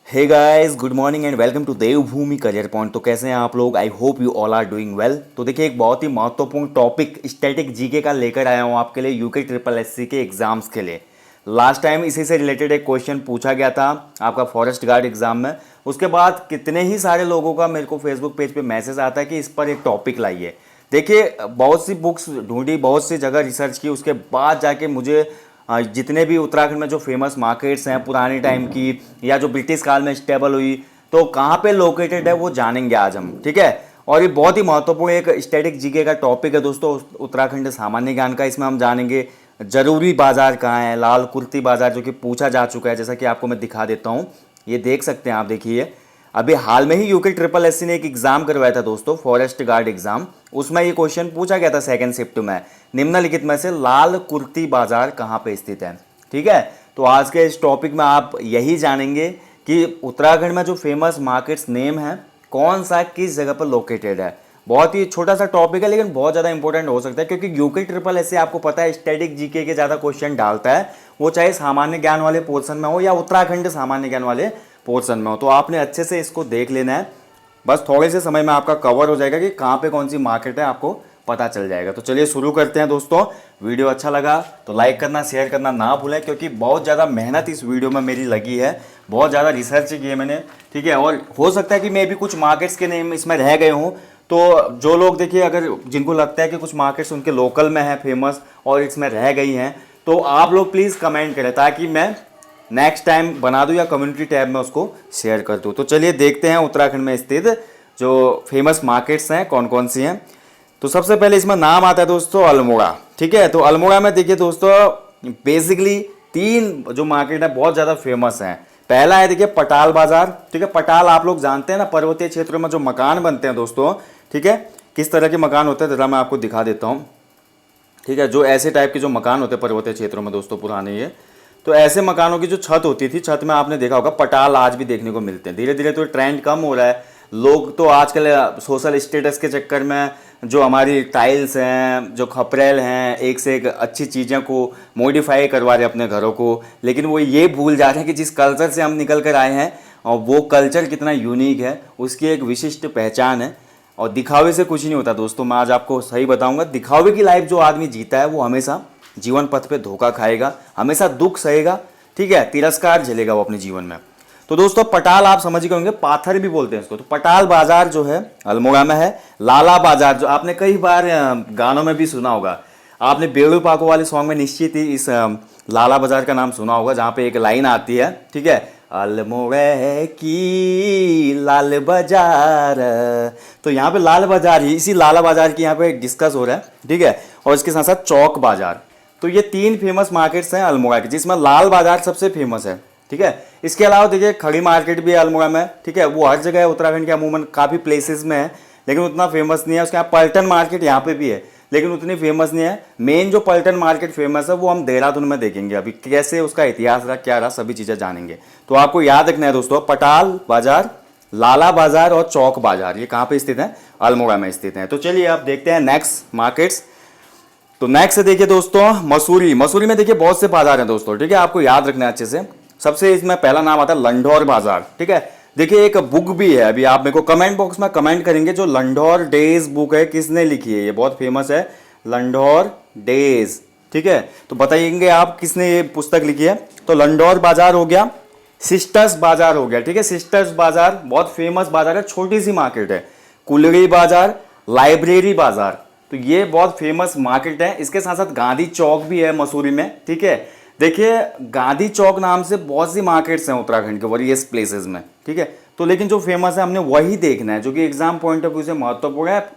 Hey guys, good morning and welcome to Devbhoomi career point. तो कैसे हैं आप लोग? I hope you all are doing well. तो देखिए, एक बहुत ही महत्वपूर्ण टॉपिक स्टैटिक जीके का लेकर आया हूँ आपके लिए यूके ट्रिपल एससी के एग्जाम्स के लिए। लास्ट टाइम इसी से रिलेटेड एक क्वेश्चन पूछा गया था आपका फॉरेस्ट गार्ड एग्जाम में। उसके बाद कितने ही सारे लोगों का मेरे को फेसबुक पेज पे मैसेज आता है कि इस पर एक टॉपिक लाइए। देखिए, बहुत सी बुक्स ढूंढी, बहुत सी जगह रिसर्च की, उसके बाद जाके मुझे जितने भी उत्तराखंड में जो फेमस मार्केट्स हैं पुराने टाइम की या जो ब्रिटिश काल में स्टेबल हुई, तो कहाँ पे लोकेटेड है वो जानेंगे आज हम। ठीक है, और ये बहुत ही महत्वपूर्ण एक स्टैटिक जीके का टॉपिक है दोस्तों, उत्तराखंड सामान्य ज्ञान का। इसमें हम जानेंगे जरूरी बाजार कहाँ है, लाल कुर्ती बाजार जो कि पूछा जा चुका है, जैसा कि आपको मैं दिखा देता हूँ। ये देख सकते हैं आप, देखिए अभी हाल में ही यूके ट्रिपल एससी ने एक एग्जाम करवाया था दोस्तों, फॉरेस्ट गार्ड एग्जाम। उसमें ये क्वेश्चन पूछा गया था सेकंड शिफ्ट में, निम्नलिखित में से लाल कुर्ती बाजार कहाँ पे स्थित है। ठीक है, तो आज के इस टॉपिक में आप यही जानेंगे कि उत्तराखंड में जो फेमस मार्केट्स नेम है कौन सा किस जगह पर लोकेटेड है। बहुत ही छोटा सा टॉपिक है लेकिन बहुत ज़्यादा इंपॉर्टेंट हो सकता है, क्योंकि यूके ट्रिपल एससी आपको पता है स्टैटिक जीके के ज़्यादा क्वेश्चन डालता है, वो चाहे सामान्य ज्ञान वाले पोर्शन में हो या उत्तराखंड सामान्य ज्ञान वाले पोर्शन में हो। तो आपने अच्छे से इसको देख लेना है, बस थोड़े से समय में आपका कवर हो जाएगा कि कहाँ पे कौन सी मार्केट है, आपको पता चल जाएगा। तो चलिए शुरू करते हैं दोस्तों। वीडियो अच्छा लगा तो लाइक करना, शेयर करना ना भूलें, क्योंकि बहुत ज़्यादा मेहनत इस वीडियो में मेरी लगी है, बहुत ज़्यादा रिसर्च की है मैंने। ठीक है, और हो सकता है कि मैं भी कुछ मार्केट्स के नेम इसमें रह गए हूँ। तो जो लोग देखिए, अगर जिनको लगता है कि कुछ मार्केट्स उनके लोकल में है फेमस और इसमें रह गई हैं, तो आप लोग प्लीज़ कमेंट करें ताकि मैं नेक्स्ट टाइम बना दूं या कम्युनिटी टैब में उसको शेयर कर दूं। तो चलिए देखते हैं उत्तराखंड में स्थित जो फेमस मार्केट्स हैं कौन कौन सी हैं। तो सबसे पहले इसमें नाम आता है दोस्तों अल्मोड़ा। ठीक है, तो अल्मोड़ा में देखिए दोस्तों, बेसिकली तीन जो मार्केट है बहुत ज़्यादा फेमस हैं। पहला है देखिए पटाल बाजार। ठीक है, पटाल आप लोग जानते हैं ना, पर्वतीय क्षेत्रों में जो मकान बनते हैं दोस्तों। ठीक है, किस तरह के मकान होते हैं जरा मैं आपको दिखा देता हूँ। ठीक है, जो ऐसे टाइप के जो मकान होते हैं पर्वतीय क्षेत्रों में दोस्तों पुराने, ये तो ऐसे मकानों की जो छत होती थी, छत में आपने देखा होगा पटाल आज भी देखने को मिलते हैं। धीरे धीरे तो ट्रेंड कम हो रहा है, लोग तो आजकल सोशल स्टेटस के चक्कर में जो हमारी टाइल्स हैं, जो खपरेल हैं, एक से एक अच्छी चीज़ों को मॉडिफाई करवा रहे हैं अपने घरों को, लेकिन वो ये भूल जा रहे हैं कि जिस कल्चर से हम निकल कर आए हैं और वो कल्चर कितना यूनिक है, उसकी एक विशिष्ट पहचान है। और दिखावे से कुछ नहीं होता दोस्तों, मैं आज आपको सही बताऊंगा। दिखावे की लाइफ जो आदमी जीता है वो हमेशा जीवन पथ पे धोखा खाएगा, हमेशा दुख सहेगा। ठीक है, तिरस्कार झेलेगा वो अपने जीवन में। तो दोस्तों पटाल आप समझ गए होंगे, पाथर भी बोलते हैं इसको। तो पटाल बाजार जो है अल्मोड़ा में है। लाला बाजार जो आपने कई बार गानों में भी सुना होगा, आपने बेड़ू पाको वाले सॉन्ग में निश्चित ही इस लाला बाजार का नाम सुना होगा, जहाँ पे एक लाइन आती है। ठीक है, अल्मोड़ा की लाल बाजार। तो यहाँ पे लाल बाजार ही, इसी लाला बाजार की यहाँ पे डिस्कस हो रहा है। ठीक है, और इसके साथ साथ चौक बाजार। तो ये तीन फेमस मार्केट्स हैं अल्मोड़ा के, जिसमें लाल बाजार सबसे फेमस है। ठीक है, इसके अलावा देखिए खड़ी मार्केट भी है अल्मोड़ा में। ठीक है, वो हर जगह है उत्तराखंड के, अमूमन काफ़ी प्लेसेस में है लेकिन उतना फेमस नहीं है। उसके यहाँ पलटन मार्केट यहाँ पे भी है लेकिन उतनी फेमस नहीं है। मेन जो पलटन मार्केट फेमस है वो हम देहरादून में देखेंगे, अभी कैसे उसका इतिहास रहा, क्या रहा, सभी चीज़ें जानेंगे। तो आपको याद रखना है दोस्तों, पटाल बाजार, लाला बाजार और चौक बाजार ये कहाँ पे स्थित है? अल्मोड़ा में स्थित है। तो चलिए आप देखते हैं नेक्स्ट मार्केट्स। तो नेक्स्ट देखिए दोस्तों मसूरी। मसूरी में देखिए बहुत से बाजार हैं दोस्तों। ठीक है, आपको याद रखना है अच्छे से। सबसे इसमें पहला नाम आता है लंढौर बाजार। ठीक है, देखिए एक बुक भी है, अभी आप मेरे को कमेंट बॉक्स में कमेंट करेंगे जो लंढौर डेज बुक है किसने लिखी है, ये बहुत फेमस है लंढौर डेज। ठीक है, तो बताइएंगे आप किसने ये पुस्तक लिखी है। तो लंढौर बाजार हो गया, सिस्टर्स बाजार हो गया। ठीक है, सिस्टर्स बाजार बहुत फेमस बाजार है, छोटी सी मार्केट है। कुलड़ी बाजार, लाइब्रेरी बाजार, तो ये बहुत फेमस मार्केट है। इसके साथ साथ गांधी चौक भी है मसूरी में। ठीक है, देखिए गांधी चौक नाम से बहुत सी मार्केट्स हैं उत्तराखंड के वरीयस प्लेसेस में। ठीक है, तो लेकिन जो फेमस है हमने वही देखना है जो कि एग्जाम पॉइंट ऑफ व्यू से महत्वपूर्ण है,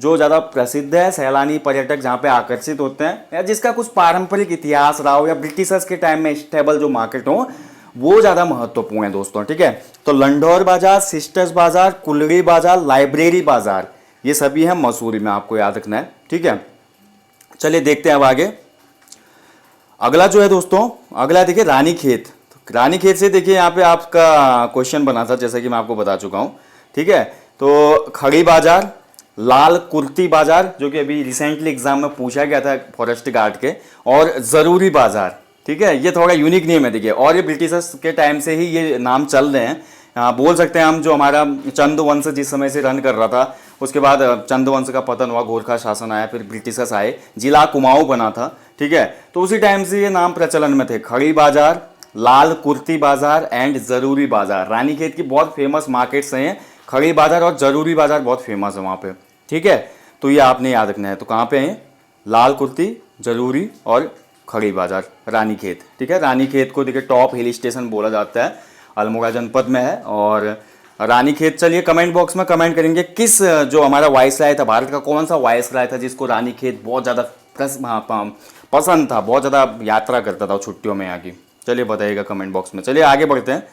जो ज़्यादा प्रसिद्ध है, सैलानी पर्यटक जहाँ पे आकर्षित होते हैं, या जिसका कुछ पारंपरिक इतिहास रहा हो, या ब्रिटिशर्स के टाइम में स्टेबल जो मार्केट हो, वो ज़्यादा महत्वपूर्ण है दोस्तों। ठीक है, तो लंढौर बाजार, सिस्टर्स बाजार, कुलड़ी बाजार, लाइब्रेरी बाजार, ये सभी हैं मसूरी में, आपको याद रखना है। ठीक है, चलिए देखते हैं अब आगे। अगला जो है दोस्तों, अगला देखिए रानीखेत। रानीखेत से देखिए यहाँ पे आपका क्वेश्चन बना था, जैसा कि मैं आपको बता चुका हूँ। ठीक है, तो खड़ी बाजार, लाल कुर्ती बाजार जो कि अभी रिसेंटली एग्जाम में पूछा गया था फॉरेस्ट गार्ड के, और ज़रूरी बाजार। ठीक है, ये थोड़ा यूनिक नेम है देखिए, और ये ब्रिटिशर्स के टाइम से ही ये नाम चल रहे हैं। बोल सकते हैं हम, जो हमारा चंद वंश जिस समय से रन कर रहा था, उसके बाद चंद वंश का पतन हुआ, गोरखा शासन आया, फिर ब्रिटिशर्स आए, जिला कुमाऊं बना था। ठीक है, तो उसी टाइम से ये नाम प्रचलन में थे। खड़ी बाजार, लाल कुर्ती बाजार एंड जरूरी बाजार, रानीखेत की बहुत फेमस मार्केट्स हैं। खड़ी बाजार और जरूरी बाजार बहुत फेमस है वहाँ पे। ठीक है, तो ये आपने याद रखना है। तो कहाँ पे है? लाल कुर्ती, जरूरी और खड़ी बाजार, रानीखेत। ठीक है, रानीखेत को देखिए टॉप हिल स्टेशन बोला जाता है, अल्मोड़ा जनपद में है। और रानीखेत, चलिए कमेंट बॉक्स में कमेंट करेंगे किस, जो हमारा वायसराय था भारत का, कौन सा वायसराय था जिसको रानीखेत बहुत ज़्यादा पसंद था, बहुत ज़्यादा यात्रा करता था छुट्टियों में यहाँ की। चलिए बताइएगा कमेंट बॉक्स में। चलिए आगे बढ़ते हैं।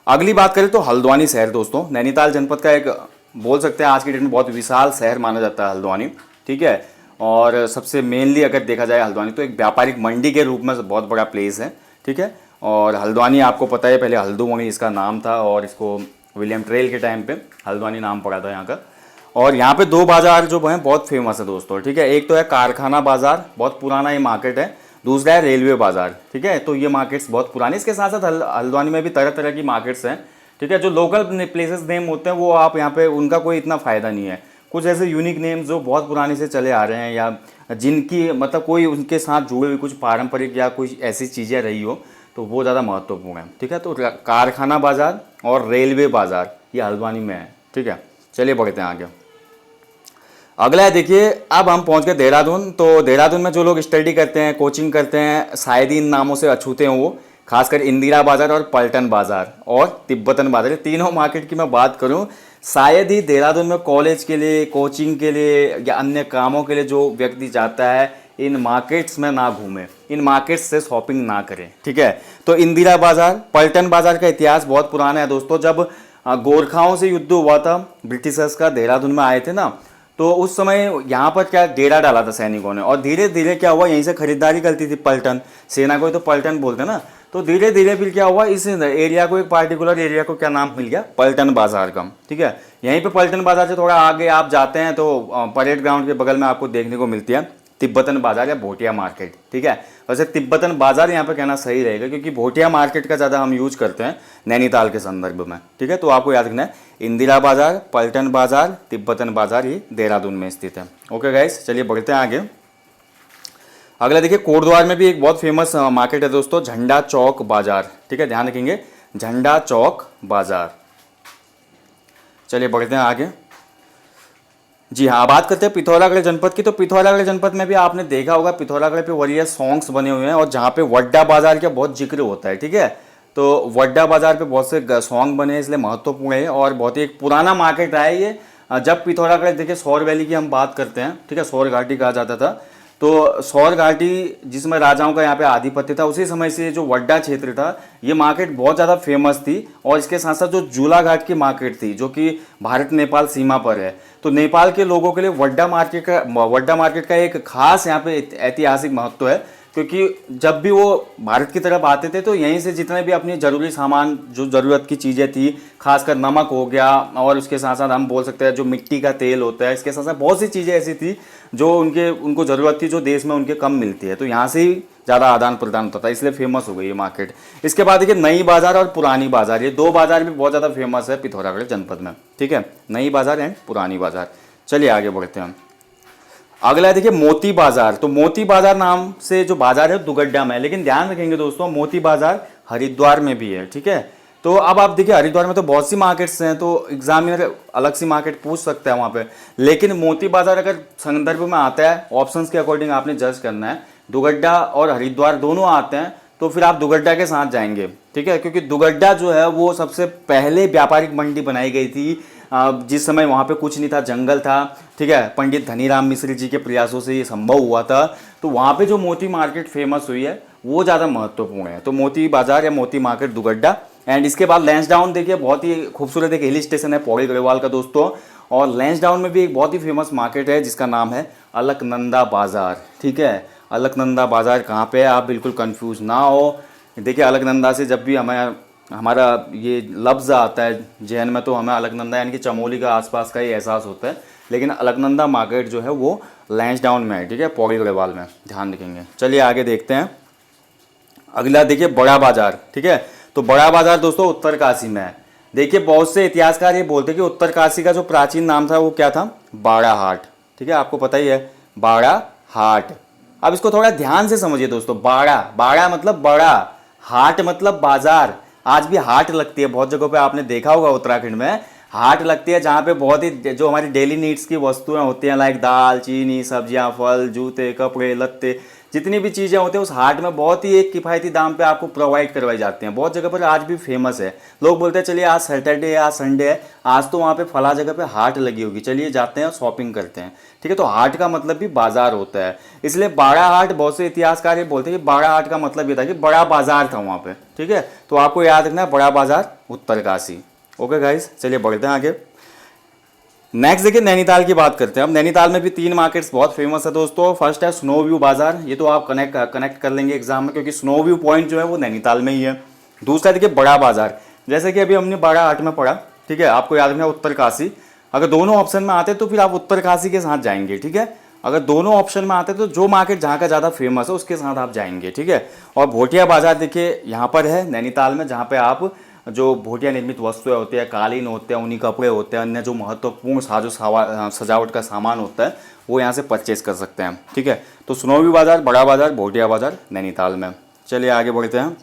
अगली बात करें तो हल्द्वानी शहर दोस्तों, नैनीताल जनपद का एक, बोल सकते हैं आज की डेट में बहुत विशाल शहर माना जाता है हल्द्वानी। ठीक है, और सबसे मेनली अगर देखा जाए हल्द्वानी तो एक व्यापारिक मंडी के रूप में बहुत बड़ा प्लेस है। ठीक है, और हल्द्वानी आपको पता है पहले हल्दुवनी इसका नाम था, और इसको विलियम ट्रेल के टाइम पे हल्द्वानी नाम पड़ा था यहाँ का। और यहाँ पे दो बाजार जो हैं बहुत फेमस है दोस्तों। ठीक है, एक तो है कारखाना बाजार, बहुत पुराना ये मार्केट है। दूसरा है रेलवे बाजार। ठीक है, तो ये मार्केट्स बहुत पुराने। इसके साथ साथ हल्द्वानी में भी तरह तरह की मार्केट्स हैं। ठीक है, जो लोकल प्लेसेस नेम होते हैं वो आप यहाँ पे, उनका कोई इतना फ़ायदा नहीं है। कुछ ऐसे यूनिक नेम्स जो बहुत पुराने से चले आ रहे हैं, या जिनकी मतलब कोई उनके साथ जुड़े हुए कुछ पारंपरिक या कुछ ऐसी चीज़ें रही हो, तो वो ज़्यादा महत्वपूर्ण है। ठीक है, तो कारखाना बाजार और रेलवे बाजार ये हल्द्वानी में है। ठीक है, चलिए बढ़ते हैं आगे। अगला है देखिए, अब हम पहुंच गए देहरादून। तो देहरादून में जो लोग स्टडी करते हैं, कोचिंग करते हैं, शायद इन नामों से अछूते हैं वो, खासकर इंदिरा बाजार और पलटन बाजार और तिब्बतन बाजार, तीनों मार्केट की मैं बात करूं, शायद ही देहरादून में कॉलेज के लिए, कोचिंग के लिए या अन्य कामों के लिए जो व्यक्ति जाता है, इन मार्केट्स में ना घूमे, इन मार्केट्स से शॉपिंग ना करें। ठीक है, तो इंदिरा बाजार, पलटन बाजार का इतिहास बहुत पुराना है दोस्तों। जब गोरखाओं से युद्ध हुआ था, ब्रिटिशर्स का, देहरादून में आए थे ना, तो उस समय यहाँ पर क्या डेरा डाला था सैनिकों ने, और धीरे धीरे क्या हुआ, यहीं से खरीदारी करती थी पलटन सेना को, तो पलटन बोलते हैं ना। तो धीरे धीरे फिर क्या हुआ, इस एरिया को, एक पार्टिकुलर एरिया को क्या नाम मिल गया, पलटन बाजार का। ठीक है, यहीं पे पलटन बाजार से थोड़ा आगे आप जाते हैं तो परेड ग्राउंड के बगल में आपको देखने को मिलती है तिब्बतन बाजार या भोटिया मार्केट। ठीक है, वैसे तिब्बतन बाजार यहाँ पे कहना सही रहेगा, क्योंकि भोटिया मार्केट का ज़्यादा हम यूज करते हैं नैनीताल के संदर्भ में। ठीक है, तो आपको याद रखना है इंदिरा बाजार, पलटन बाजार, तिब्बतन बाजार, ये देहरादून में स्थित है। ओके गाइस, चलिए बढ़ते हैं आगे। अगला देखिए, कोटद्वार में भी एक बहुत फेमस मार्केट है दोस्तों, झंडा चौक बाजार। ठीक है, ध्यान रखेंगे, झंडा चौक बाजार। चलिए बढ़ते हैं आगे। जी हाँ, बात करते हैं पिथौरागढ़ जनपद की। तो पिथौरागढ़ जनपद में भी आपने देखा होगा, पिथौरागढ़ पे बढ़िया सॉन्ग्स बने हुए हैं, और जहाँ पे वड्डा बाजार का बहुत जिक्र होता है। ठीक है, तो वड्डा बाजार पे बहुत से सॉन्ग बने हैं, इसलिए महत्वपूर्ण है, और बहुत ही एक पुराना मार्केट रहा है ये। जब पिथौरागढ़ देखिए, सौर वैली की हम बात करते हैं, ठीक है, सौर घाटी कहा जाता था, तो सौर घाटी जिसमें राजाओं का यहाँ पे आधिपत्य था, उसी समय से जो वड्डा क्षेत्र था, ये मार्केट बहुत ज़्यादा फेमस थी। और इसके साथ साथ जो जूला घाट की मार्केट थी, जो कि भारत नेपाल सीमा पर है, तो नेपाल के लोगों के लिए वड्डा मार्केट का एक खास यहाँ पे ऐतिहासिक महत्व है, क्योंकि जब भी वो भारत की तरफ आते थे तो यहीं से जितने भी अपनी ज़रूरी सामान, जो ज़रूरत की चीज़ें थी, खासकर नमक हो गया, और उसके साथ साथ हम बोल सकते हैं जो मिट्टी का तेल होता है, इसके साथ साथ बहुत सी चीज़ें ऐसी थी जो उनको ज़रूरत थी, जो देश में उनके कम मिलती है, तो यहाँ से ही ज़्यादा आदान प्रदान होता था, इसलिए फेमस हो गई ये मार्केट। इसके बाद देखिए, नई बाजार और पुरानी बाजार, ये दो बाजार भी बहुत ज़्यादा फेमस है पिथौरागढ़ जनपद में। ठीक है, नई बाजार एंड पुरानी बाजार। चलिए आगे बढ़ते हैं। अगला है देखिए, मोती बाजार। तो मोती बाजार नाम से जो बाजार है दुगड्डा में है, लेकिन ध्यान रखेंगे दोस्तों, मोती बाजार हरिद्वार में भी है। ठीक है, तो अब आप देखिए, हरिद्वार में तो बहुत सी मार्केट्स हैं, तो एग्जामिनर अलग सी मार्केट पूछ सकता है वहाँ पे, लेकिन मोती बाजार अगर संदर्भ में आता है, ऑप्शंस के अकॉर्डिंग आपने जज करना है, दुगड्डा और हरिद्वार दोनों आते हैं, तो फिर आप दुगड्डा के साथ जाएंगे। ठीक है, क्योंकि दुगड्डा जो है वो सबसे पहले व्यापारिक मंडी बनाई गई थी, जिस समय वहाँ पे कुछ नहीं था, जंगल था। ठीक है, पंडित धनीराम मिश्र जी के प्रयासों से ये संभव हुआ था, तो वहाँ पे जो मोती मार्केट फेमस हुई है वो ज़्यादा महत्वपूर्ण है। तो मोती बाजार या मोती मार्केट दुगड्डा। एंड इसके बाद लैंसडाउन देखिए, बहुत ही खूबसूरत एक हिल स्टेशन है पौड़ी गढ़वाल का दोस्तों, और लैंसडाउन में भी एक बहुत ही फेमस मार्केट है जिसका नाम है अलकनंदा बाजार। ठीक है, अलकनंदा बाजार कहाँ पे है, आप बिल्कुल कंफ्यूज ना हो। देखिए, अलकनंदा से जब भी हमारा ये लफ्ज़ आता है जहन में, तो हमें अलकनंदा यानी कि चमोली का आसपास का ही एहसास होता है, लेकिन अलकनंदा मार्केट जो है वो लैंसडाउन में है। ठीक है, पौड़ी गढ़वाल में, ध्यान रखेंगे। चलिए आगे देखते हैं। अगला देखिए बड़ा बाजार, ठीक है। तो बड़ा बाजार दोस्तों उत्तरकाशी में है। देखिए बहुत से इतिहासकार ये बोलते हैं कि उत्तरकाशी का जो प्राचीन नाम था वो क्या था, बाड़ाहाट, ठीक है, आपको पता ही है बाड़ाहाट। अब इसको थोड़ा ध्यान से समझिए दोस्तों, बाड़ा, बाड़ा मतलब बड़ा, हाट मतलब बाजार। आज भी हाट लगती है बहुत जगहों पे, आपने देखा होगा उत्तराखंड में हाट लगती है, जहाँ पे बहुत ही जो हमारी डेली नीड्स की वस्तुएं होती हैं, लाइक दाल चीनी सब्जियां फल जूते कपड़े लत्ते, जितनी भी चीज़ें होती हैं उस हाट में बहुत ही एक किफ़ायती दाम पे आपको प्रोवाइड करवाई जाती हैं। बहुत जगह पर आज भी फेमस है। लोग बोलते हैं चलिए आज सैटरडे है, आज संडे है, आज तो वहाँ पे फला जगह पे हाट लगी होगी, चलिए जाते हैं और शॉपिंग करते हैं, ठीक है। तो हाट का मतलब भी बाजार होता है, इसलिए बाड़ा हाट, बहुत से इतिहासकार ये बोलते हैं कि बाड़ा हाट का मतलब ये था कि बड़ा बाजार था वहाँ पे, ठीक है। तो आपको याद रखना है बड़ा बाजार उत्तरकाशी। ओके गाइस, चलिए बढ़ते हैं आगे। नेक्स्ट देखिए नैनीताल की बात करते हैं। अब नैनीताल में भी 3 मार्केट्स बहुत फेमस है दोस्तों। फर्स्ट है स्नो व्यू बाजार, ये तो आप कनेक्ट कर लेंगे एग्जाम में, क्योंकि स्नो व्यू पॉइंट जो है वो नैनीताल में ही है। दूसरा देखिए बड़ा बाजार, जैसे कि अभी हमने बड़ा हाट में पढ़ा, ठीक है, आपको याद रखना उत्तरकाशी। अगर दोनों ऑप्शन में आते तो फिर आप उत्तरकाशी के साथ जाएंगे, ठीक है। अगर दोनों ऑप्शन में आते तो जो मार्केट जहाँ का ज़्यादा फेमस है उसके साथ आप जाएंगे, ठीक है। और भोटिया बाजार देखिए यहाँ पर है नैनीताल में, जहाँ पे आप जो भोटिया निर्मित वस्तुएं होती है, कालीन होते हैं, ऊनी कपड़े होते हैं, अन्य जो महत्वपूर्ण सजावट का सामान होता है वो यहाँ से परचेज कर सकते हैं, ठीक है। तो स्नोवी बाजार, बड़ा बाजार, भोटिया बाजार नैनीताल में। चलिए आगे बढ़ते हैं।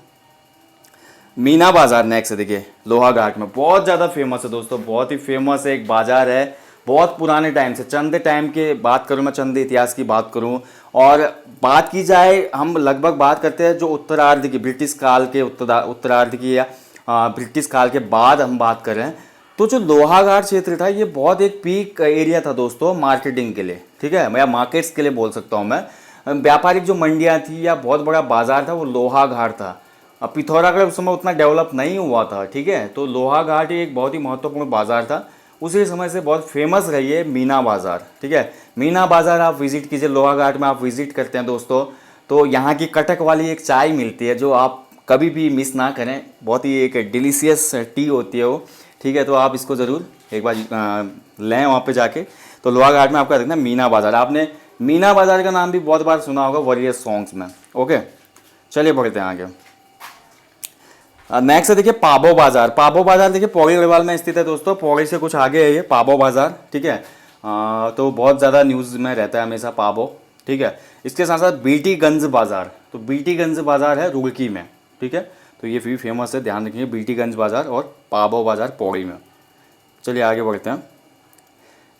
मीना बाजार नेक्स्ट है, देखिए लोहाघाट में, बहुत ज़्यादा फेमस है दोस्तों, बहुत ही फेमस है, एक बाजार है, बहुत पुराने टाइम से, चंद टाइम के बात करूँ मैं, चंद इतिहास की बात करूँ और बात की जाए, हम लगभग बात करते हैं जो उत्तरार्ध की, ब्रिटिश काल के उत्तरार्ध की या ब्रिटिश काल के बाद हम बात कर रहे हैं, तो जो लोहाघाट क्षेत्र था ये बहुत एक पीक एरिया था दोस्तों मार्केटिंग के लिए, ठीक है, या मार्केट्स के लिए बोल सकता हूँ मैं। व्यापारिक जो मंडियाँ थी या बहुत बड़ा बाजार था वो लोहाघाट था। अब पिथौरागढ़ उस समय उतना डेवलप नहीं हुआ था, ठीक है। तो लोहाघाट एक बहुत ही महत्वपूर्ण बाजार था, उसी समय से बहुत फेमस रही है मीना बाजार, ठीक है। मीना बाजार आप विजिट कीजिए, लोहाघाट में आप विजिट करते हैं दोस्तों, तो यहाँ की कटक वाली एक चाय मिलती है जो आप कभी भी मिस ना करें, बहुत ही एक डिलीशियस टी होती है वो, ठीक है। तो आप इसको ज़रूर एक बार लें वहाँ पे जाके। तो लोहाघाट में आपका देखना मीना बाज़ार, आपने मीना बाज़ार का नाम भी बहुत बार सुना होगा वॉरियस सॉन्ग्स में। ओके, चलिए बढ़ते हैं आगे। नेक्स्ट है देखिए पाबो बाज़ार। पाबो बाज़ार देखिए पौड़ी गढ़वाल में स्थित है दोस्तों, पौड़ी से कुछ आगे है ये पाबो बाज़ार, ठीक है। तो बहुत ज़्यादा न्यूज़ में रहता है हमेशा पाबो, ठीक है। इसके साथ साथ बीटीगंज बाज़ार, तो बीटीगंज बाज़ार है रुड़की में, ठीक है। तो ये भी फेमस है, ध्यान रखिए, बीटीगंज बाज़ार और पाबो बाज़ार पौड़ी में। चलिए आगे बढ़ते हैं।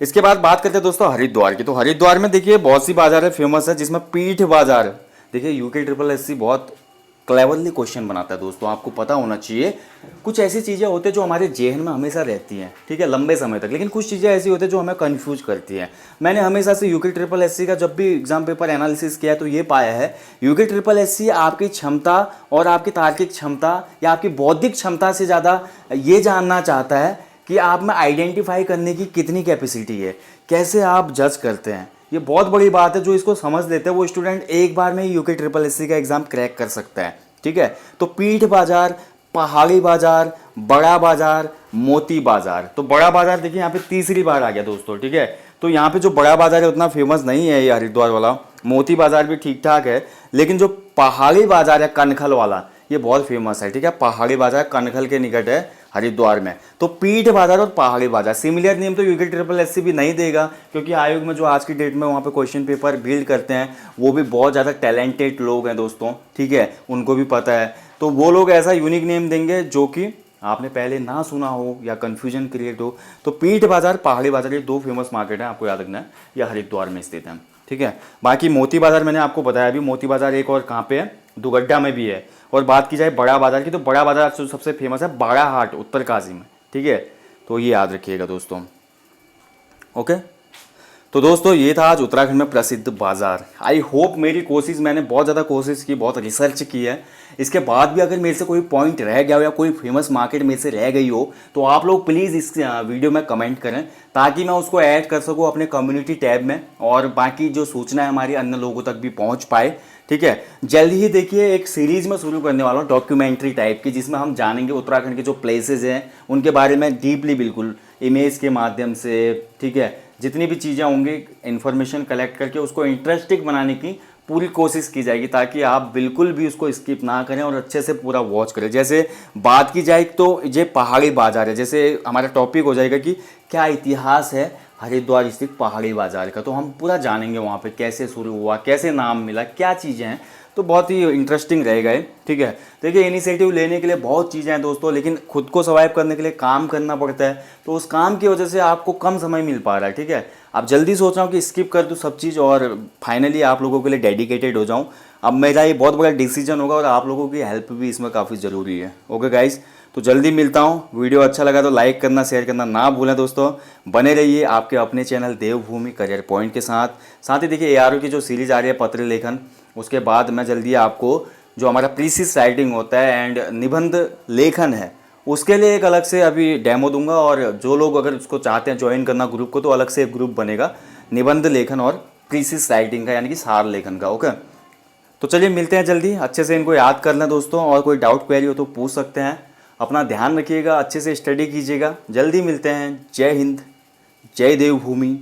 इसके बाद बात करते हैं दोस्तों हरिद्वार की। तो हरिद्वार में देखिए बहुत सी बाज़ार है फेमस है, जिसमें पीठ बाज़ार, देखिए यूके ट्रिपल एससी बहुत क्लेवरली क्वेश्चन बनाता है दोस्तों, आपको पता होना चाहिए। कुछ ऐसी चीज़ें होती हैं जो हमारे जेहन में हमेशा रहती हैं, ठीक है, लंबे समय तक, लेकिन कुछ चीज़ें ऐसी होती हैं जो हमें कंफ्यूज करती हैं। मैंने हमेशा से यूके ट्रिपल एससी का जब भी एग्जाम पेपर एनालिसिस किया तो ये पाया है, यूके ट्रिपल एससी आपकी क्षमता और आपकी तार्किक क्षमता या आपकी बौद्धिक क्षमता से ज़्यादा ये जानना चाहता है कि आप में आइडेंटिफाई करने की कितनी कैपेसिटी है, कैसे आप जज करते हैं। ये बहुत बड़ी बात है, जो इसको समझ लेते हैं वो स्टूडेंट एक बार में ही यूके ट्रिपल एससी का एग्जाम क्रैक कर सकता है, ठीक है। तो पीठ बाजार, पहाड़ी बाजार, बड़ा बाजार, मोती बाजार। तो बड़ा बाजार देखिए यहाँ पे तीसरी बार आ गया दोस्तों, ठीक है। तो यहाँ पे जो बड़ा बाजार है उतना फेमस नहीं है ये हरिद्वार वाला, मोती बाजार भी ठीक ठाक है, लेकिन जो पहाड़ी बाजार है कनखल वाला ये बहुत फेमस है, ठीक है। पहाड़ी बाजार कनखल के निकट है हरिद्वार में। तो पीठ बाजार और पहाड़ी बाजार, सिमिलर नेम तो यूके ट्रिपल एससी भी नहीं देगा, क्योंकि आयोग में जो आज की डेट में वहाँ पे क्वेश्चन पेपर बिल्ड करते हैं वो भी बहुत ज़्यादा टैलेंटेड लोग हैं दोस्तों, ठीक है, उनको भी पता है। तो वो लोग ऐसा यूनिक नेम देंगे जो कि आपने पहले ना सुना हो या कन्फ्यूजन क्रिएट हो। तो पीठ बाजार, पहाड़ी बाजार, ये 2 फेमस मार्केट हैं, आपको याद रखना है, यह हरिद्वार में स्थित है, ठीक है। बाकी मोती बाजार मैंने आपको बताया अभी, मोती बाजार एक और कहाँ पे है, दुगड्डा में भी है। और बात की जाए बड़ा बाजार की, तो बड़ा बाजार सबसे फेमस है बाड़ाहाट उत्तरकाशी में, ठीक है। तो ये याद रखिएगा दोस्तों। ओके, तो दोस्तों ये था आज उत्तराखंड में प्रसिद्ध बाजार। आई होप मेरी कोशिश, मैंने बहुत ज़्यादा कोशिश की, बहुत रिसर्च की है, इसके बाद भी अगर मेरे से कोई पॉइंट रह गया हो या कोई फेमस मार्केट मेरे से रह गई हो तो आप लोग प्लीज़ इस वीडियो में कमेंट करें, ताकि मैं उसको ऐड कर सकूँ अपने कम्युनिटी टैब में और बाकी जो सूचना है हमारी अन्य लोगों तक भी पहुँच पाए, ठीक है। जल्द ही देखिए एक सीरीज में शुरू करने वाला हूँ डॉक्यूमेंट्री टाइप की, जिसमें हम जानेंगे उत्तराखंड के जो प्लेसेस हैं उनके बारे में डीपली, बिल्कुल इमेज के माध्यम से, ठीक है। जितनी भी चीज़ें होंगी इन्फॉर्मेशन कलेक्ट करके उसको इंटरेस्टिंग बनाने की पूरी कोशिश की जाएगी ताकि आप बिल्कुल भी उसको स्किप ना करें और अच्छे से पूरा वॉच करें। जैसे बात की जाए तो ये पहाड़ी बाजार है, जैसे हमारा टॉपिक हो जाएगा कि क्या इतिहास है हरिद्वार स्थित पहाड़ी बाजार का, तो हम पूरा जानेंगे वहाँ पे कैसे शुरू हुआ, कैसे नाम मिला, क्या चीज़ें हैं। तो बहुत ही इंटरेस्टिंग रहेगा ये, ठीक है। देखिए इनिशिएटिव लेने के लिए बहुत चीज़ें हैं दोस्तों, लेकिन खुद को सर्वाइव करने के लिए काम करना पड़ता है, तो उस काम की वजह से आपको कम समय मिल पा रहा है, ठीक है। आप जल्दी सोच रहा हूँ कि स्किप कर दूँ सब चीज़ और फाइनली आप लोगों के लिए डेडिकेटेड हो जाऊँ। अब मेरा ये बहुत बड़ा डिसीजन होगा और आप लोगों की हेल्प भी इसमें काफ़ी ज़रूरी है। ओके गाइज, तो जल्दी मिलता हूँ। वीडियो अच्छा लगा तो लाइक करना, शेयर करना ना भूलें दोस्तों। बने रहिए आपके अपने चैनल देवभूमि करियर पॉइंट के साथ। साथ ही देखिए ARO की जो सीरीज़ आ रही है पत्र लेखन, उसके बाद मैं जल्दी आपको जो हमारा प्रीसिस राइटिंग होता है एंड निबंध लेखन है, उसके लिए एक अलग से अभी डेमो दूंगा। और जो लोग अगर उसको चाहते हैं ज्वाइन करना ग्रुप को, तो अलग से एक ग्रुप बनेगा निबंध लेखन और प्रीसिस राइटिंग का, यानी कि सार लेखन का। ओके, तो चलिए मिलते हैं जल्दी। अच्छे से इनको याद कर लें दोस्तों, और कोई डाउट क्वेरी हो तो पूछ सकते हैं। अपना ध्यान रखिएगा, अच्छे से स्टडी कीजिएगा। जल्दी मिलते हैं। जय हिंद, जय देवभूमि।